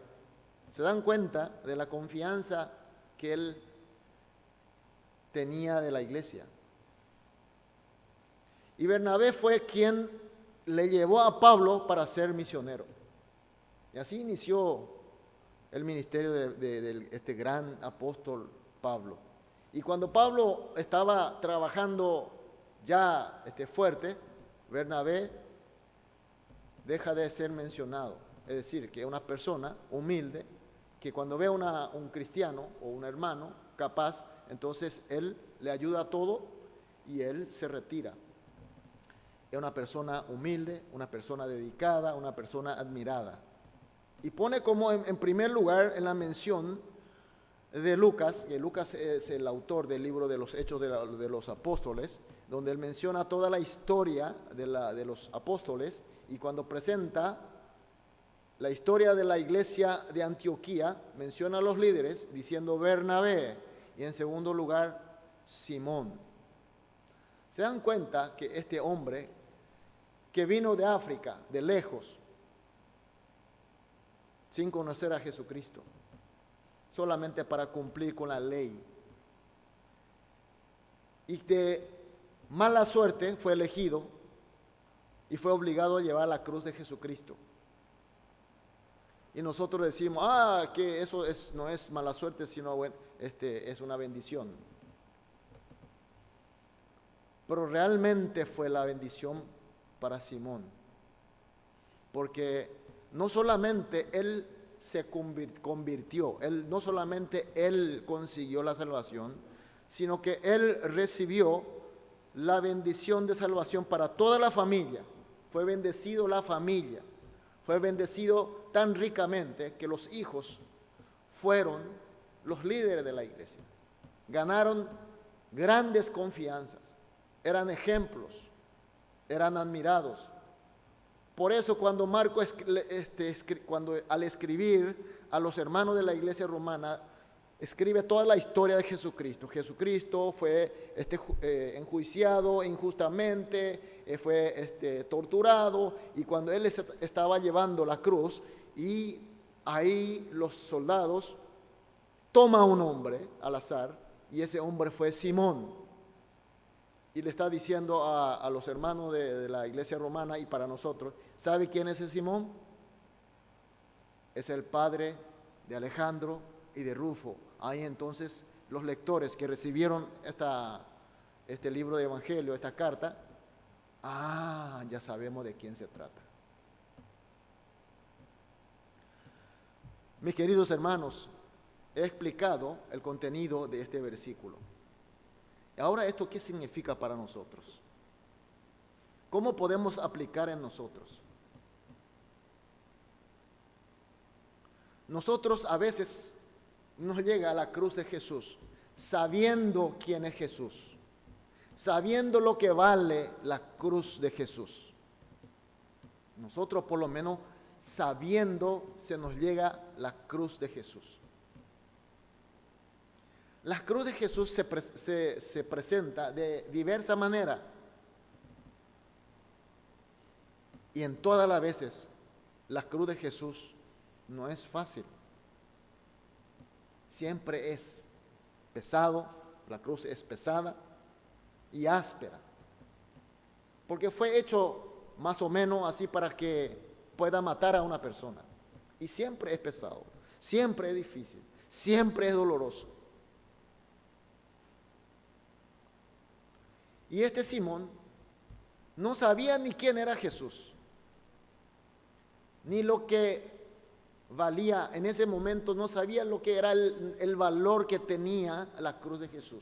¿Se dan cuenta de la confianza que él tenía de la iglesia? Y Bernabé fue quien le llevó a Pablo para ser misionero. Y así inició el ministerio de este gran apóstol Pablo. Y cuando Pablo estaba trabajando ya fuerte, Bernabé deja de ser mencionado. Es decir, que una persona humilde, que cuando ve un cristiano o un hermano capaz, entonces él le ayuda a todo y él se retira. Es una persona humilde, una persona dedicada, una persona admirada. Y pone como en primer lugar en la mención de Lucas, que Lucas es el autor del libro de los Hechos de los Apóstoles, donde él menciona toda la historia de los apóstoles, y cuando presenta la historia de la iglesia de Antioquía, menciona a los líderes diciendo Bernabé, y en segundo lugar Simón. ¿Se dan cuenta que este hombre que vino de África, de lejos, sin conocer a Jesucristo, solamente para cumplir con la ley, y de mala suerte fue elegido y fue obligado a llevar la cruz de Jesucristo? Y nosotros decimos, que eso no es mala suerte, sino es una bendición. Pero realmente fue la bendición para Simón, porque no solamente él se convirtió, no solamente él consiguió la salvación, sino que él recibió la bendición de salvación para toda la familia. Fue bendecido la familia, fue bendecido tan ricamente que los hijos fueron los líderes de la iglesia. Ganaron grandes confianzas, eran ejemplos, eran admirados. Por eso cuando Marcos, al escribir a los hermanos de la iglesia romana, escribe toda la historia de Jesucristo. Jesucristo fue enjuiciado injustamente, fue torturado, y cuando él estaba llevando la cruz, y ahí los soldados toman un hombre al azar, y ese hombre fue Simón. y le está diciendo a los hermanos de la iglesia romana y para nosotros, ¿sabe quién es ese Simón? Es el padre de Alejandro y de Rufo. Ahí entonces los lectores que recibieron este libro de evangelio, esta carta, ya sabemos de quién se trata. Mis queridos hermanos, he explicado el contenido de este versículo. Ahora, ¿esto qué significa para nosotros? ¿Cómo podemos aplicar en nosotros? Nosotros a veces nos llega a la cruz de Jesús, sabiendo quién es Jesús, sabiendo lo que vale la cruz de Jesús. Nosotros por lo menos sabiendo se nos llega la cruz de Jesús. La cruz de Jesús se presenta de diversa manera y en todas las veces la cruz de Jesús no es fácil. Siempre es pesado, la cruz es pesada y áspera, porque fue hecho más o menos así para que pueda matar a una persona. Y siempre es pesado, siempre es difícil, siempre es doloroso. Y este Simón no sabía ni quién era Jesús, ni lo que valía en ese momento, no sabía lo que era el valor que tenía la cruz de Jesús.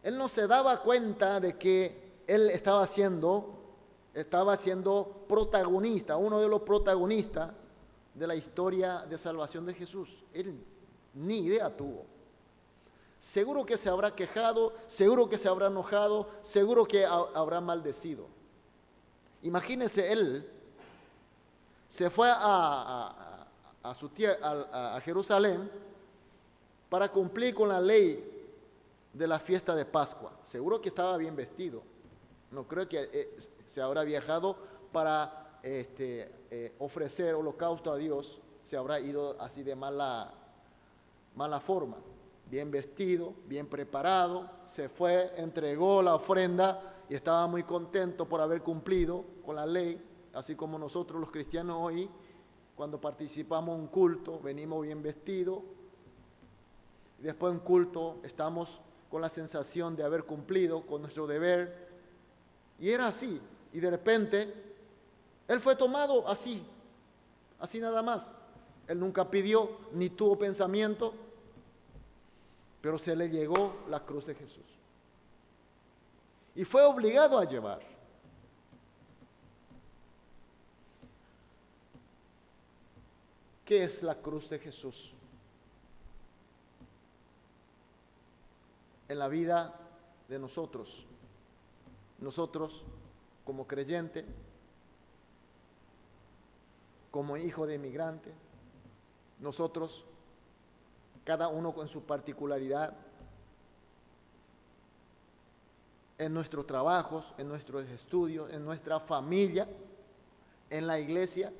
Él no se daba cuenta de que él estaba siendo protagonista, uno de los protagonistas de la historia de salvación de Jesús. Él ni idea tuvo. Seguro que se habrá quejado, seguro que se habrá enojado, seguro que habrá maldecido. Imagínese, él se fue a Jerusalén para cumplir con la ley de la fiesta de Pascua. Seguro que estaba bien vestido. No creo que se habrá viajado para ofrecer holocausto a Dios. Se habrá ido así de mala forma. Bien vestido, bien preparado, se fue, entregó la ofrenda y estaba muy contento por haber cumplido con la ley, así como nosotros los cristianos hoy, cuando participamos en un culto, venimos bien vestidos, después en culto estamos con la sensación de haber cumplido con nuestro deber, y era así, y de repente, él fue tomado así nada más. Él nunca pidió, ni tuvo pensamiento, pero se le llegó la cruz de Jesús. Y fue obligado a llevar. ¿Qué es la cruz de Jesús? En la vida de nosotros como creyente, como hijo de inmigrante, nosotros, cada uno con su particularidad, en nuestros trabajos, en nuestros estudios, en nuestra familia, en la iglesia,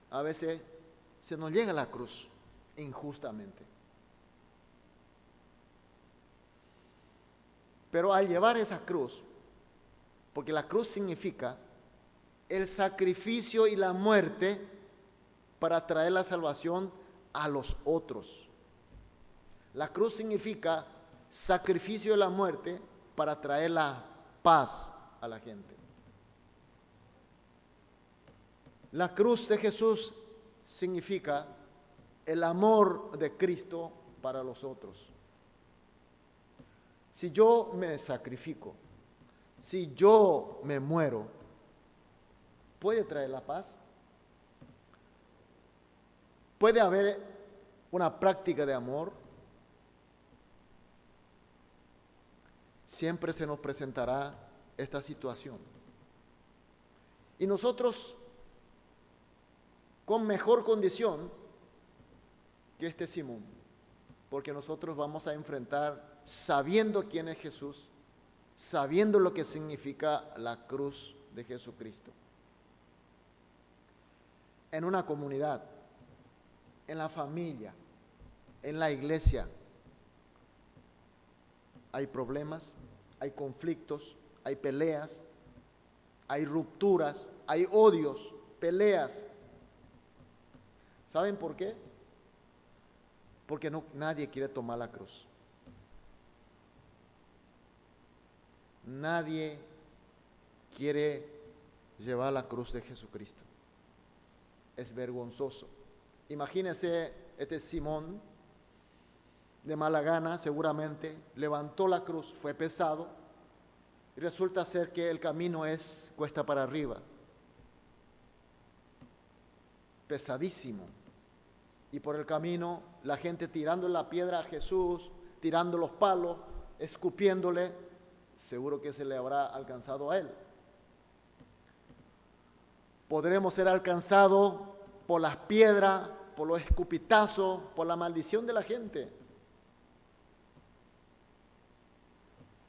a veces se nos llega la cruz injustamente. Pero al llevar esa cruz, porque la cruz significa el sacrificio y la muerte para traer la salvación a los otros. La cruz significa sacrificio de la muerte para traer la paz a la gente. La cruz de Jesús significa el amor de Cristo para los otros. Si yo me sacrifico, si yo me muero, ¿puede traer la paz? ¿Puede haber una práctica de amor? Siempre se nos presentará esta situación. Y nosotros, con mejor condición que este Simón, porque nosotros vamos a enfrentar, sabiendo quién es Jesús, sabiendo lo que significa la cruz de Jesucristo. En una comunidad, en la familia, en la iglesia, hay problemas, hay conflictos, hay peleas, hay rupturas, hay odios, peleas. ¿Saben por qué? Porque nadie quiere tomar la cruz. Nadie quiere llevar la cruz de Jesucristo. Es vergonzoso. Imagínense este Simón, de mala gana seguramente, levantó la cruz, fue pesado, y resulta ser que el camino es cuesta para arriba. Pesadísimo. Y por el camino la gente tirando la piedra a Jesús, tirando los palos, escupiéndole, seguro que se le habrá alcanzado a él. Podremos ser alcanzados por las piedras, por los escupitazos, por la maldición de la gente.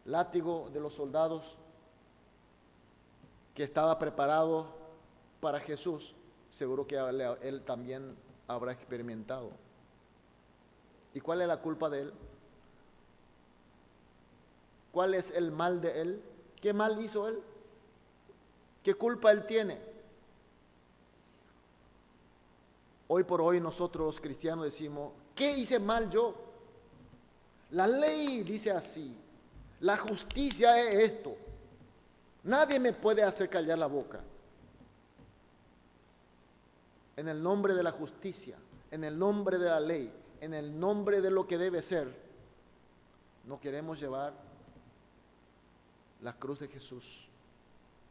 Látigo de los soldados que estaba preparado para Jesús, seguro que él también habrá experimentado. ¿Y cuál es la culpa de él? ¿Cuál es el mal de él? ¿Qué mal hizo él? ¿Qué culpa él tiene? Hoy por hoy nosotros los cristianos decimos, ¿qué hice mal yo? La ley dice así, la justicia es esto. Nadie me puede hacer callar la boca. En el nombre de la justicia, en el nombre de la ley, en el nombre de lo que debe ser, no queremos llevar la cruz de Jesús.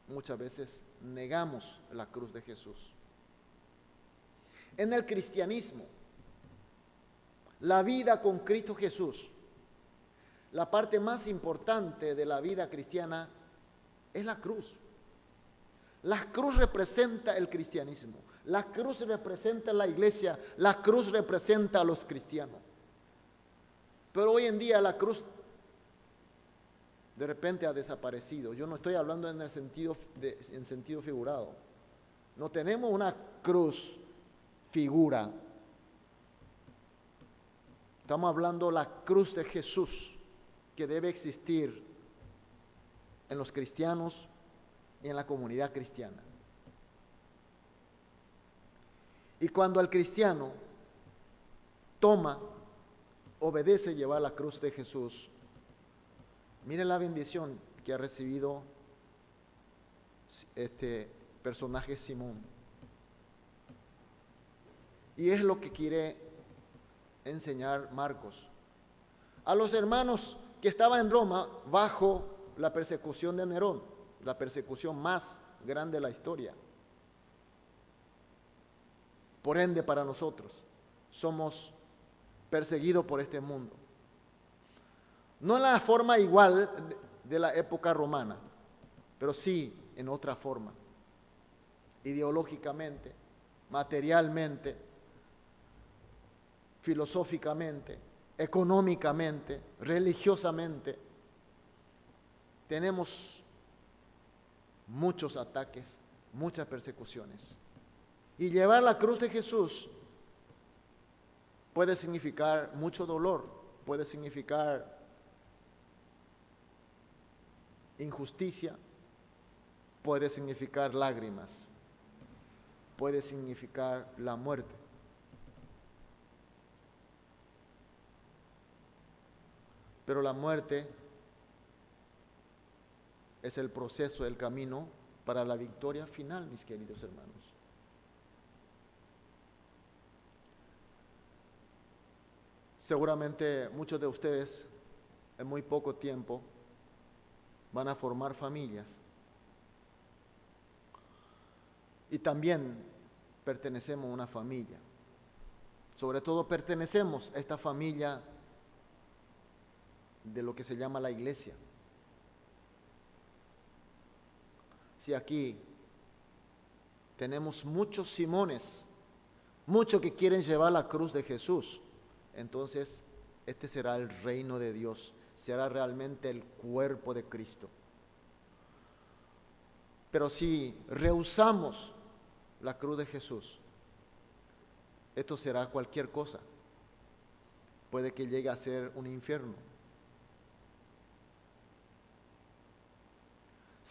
Muchas veces negamos la cruz de Jesús. En el cristianismo, la vida con Cristo Jesús, la parte más importante de la vida cristiana es la cruz. La cruz representa el cristianismo, la cruz representa la iglesia, la cruz representa a los cristianos. Pero hoy en día la cruz de repente ha desaparecido. Yo no estoy hablando en sentido figurado. No tenemos una cruz figura. Estamos hablando de la cruz de Jesús que debe existir en los cristianos y en la comunidad cristiana. Y cuando el cristiano obedece llevar la cruz de Jesús, miren la bendición que ha recibido este personaje Simón. Y es lo que quiere enseñar Marcos a los hermanos que estaban en Roma bajo la persecución de Nerón, la persecución más grande de la historia. Por ende, para nosotros somos perseguidos por este mundo. No en la forma igual de la época romana, pero sí en otra forma. Ideológicamente, materialmente, filosóficamente, económicamente, religiosamente. Tenemos muchos ataques, muchas persecuciones. Y llevar la cruz de Jesús puede significar mucho dolor, puede significar injusticia, puede significar lágrimas, puede significar la muerte. Pero la muerte es el proceso, el camino para la victoria final, mis queridos hermanos. Seguramente muchos de ustedes en muy poco tiempo van a formar familias. Y también pertenecemos a una familia. Sobre todo pertenecemos a esta familia de lo que se llama la iglesia. Si aquí tenemos muchos Simones, muchos que quieren llevar la cruz de Jesús, entonces este será el reino de Dios, será realmente el cuerpo de Cristo. Pero si rehusamos la cruz de Jesús, esto será cualquier cosa. Puede que llegue a ser un infierno.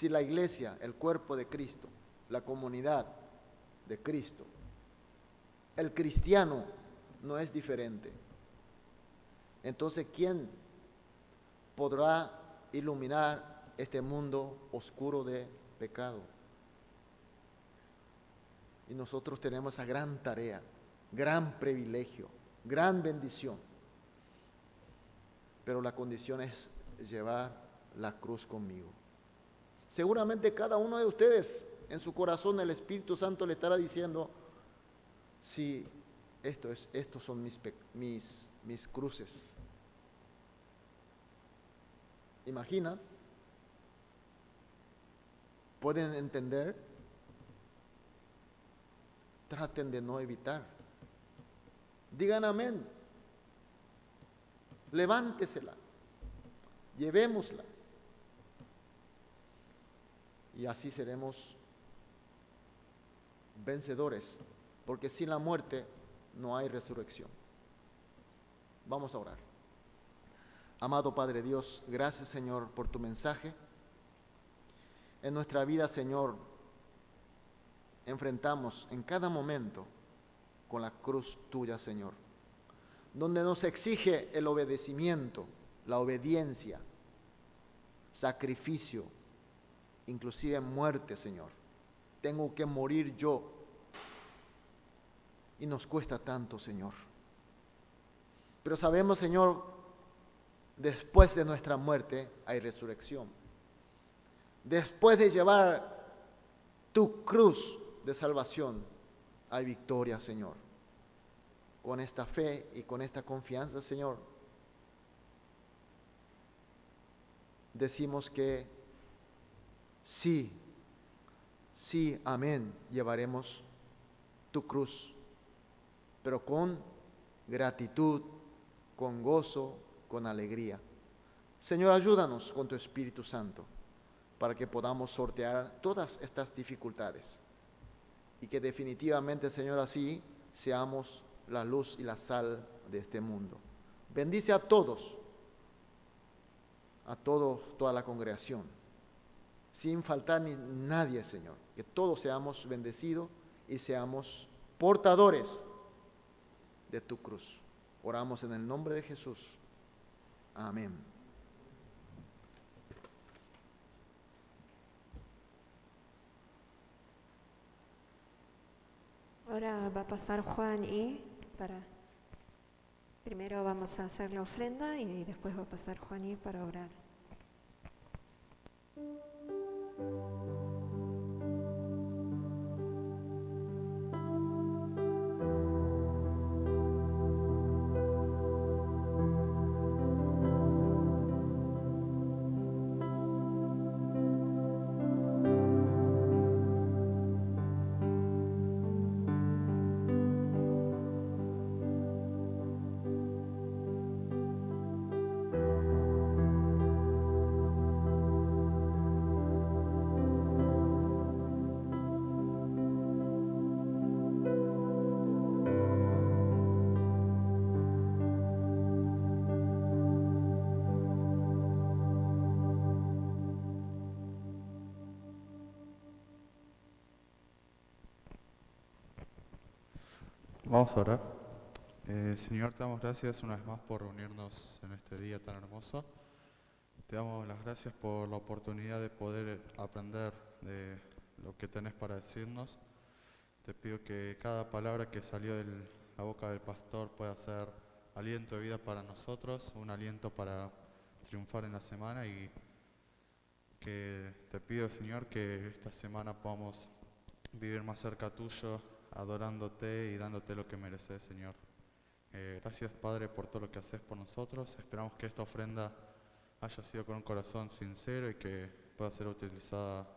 Si la iglesia, el cuerpo de Cristo, la comunidad de Cristo, el cristiano no es diferente, entonces ¿quién podrá iluminar este mundo oscuro de pecado? Y nosotros tenemos esa gran tarea, gran privilegio, gran bendición. Pero la condición es llevar la cruz conmigo. Seguramente cada uno de ustedes en su corazón el Espíritu Santo le estará diciendo, sí, estos son mis cruces. Imagina, ¿pueden entender? Traten de no evitar. Digan amén. Levántesela. Llevémosla. Y así seremos vencedores, porque sin la muerte no hay resurrección. Vamos a orar. Amado Padre Dios, gracias Señor por tu mensaje. En nuestra vida, Señor, enfrentamos en cada momento con la cruz tuya, Señor, donde nos exige el obedecimiento, la obediencia, sacrificio, inclusive muerte, Señor. Tengo que morir yo. Y nos cuesta tanto, Señor. Pero sabemos, Señor, después de nuestra muerte hay resurrección. Después de llevar tu cruz de salvación, hay victoria, Señor. Con esta fe y con esta confianza, Señor, decimos que sí, amén, llevaremos tu cruz, pero con gratitud, con gozo, con alegría. Señor, ayúdanos con tu Espíritu Santo para que podamos sortear todas estas dificultades y que definitivamente, Señor, así seamos la luz y la sal de este mundo. Bendice a todos, toda la congregación, sin faltar ni nadie, Señor, que todos seamos bendecidos y seamos portadores de tu cruz. Oramos en el nombre de Jesús. Amén. Ahora va a pasar Juan y primero vamos a hacer la ofrenda y después va a pasar Juan y para orar. Vamos a orar. Señor, te damos gracias una vez más por reunirnos en este día tan hermoso. Te damos las gracias por la oportunidad de poder aprender de lo que tenés para decirnos. Te pido que cada palabra que salió de la boca del pastor pueda ser aliento de vida para nosotros, un aliento para triunfar en la semana, y que te pido, Señor, que esta semana podamos vivir más cerca tuyo, adorándote y dándote lo que mereces, Señor. Gracias, Padre, por todo lo que haces por nosotros. Esperamos que esta ofrenda haya sido con un corazón sincero y que pueda ser utilizada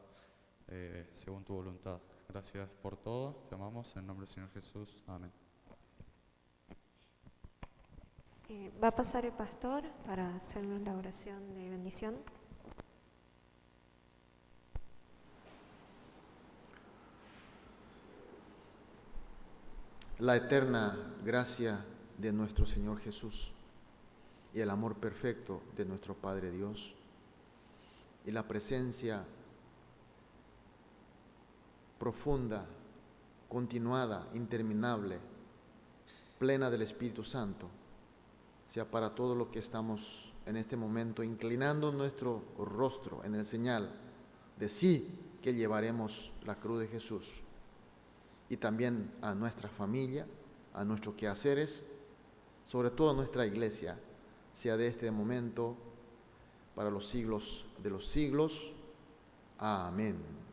según tu voluntad. Gracias por todo. Te amamos en el nombre del Señor Jesús. Amén. Va a pasar el pastor para hacernos la oración de bendición. La eterna gracia de nuestro Señor Jesús y el amor perfecto de nuestro Padre Dios y la presencia profunda, continuada, interminable, plena del Espíritu Santo, sea para todo lo que estamos en este momento inclinando nuestro rostro en el señal de sí que llevaremos la cruz de Jesús, y también a nuestra familia, a nuestros quehaceres, sobre todo a nuestra iglesia, sea de este momento para los siglos de los siglos. Amén.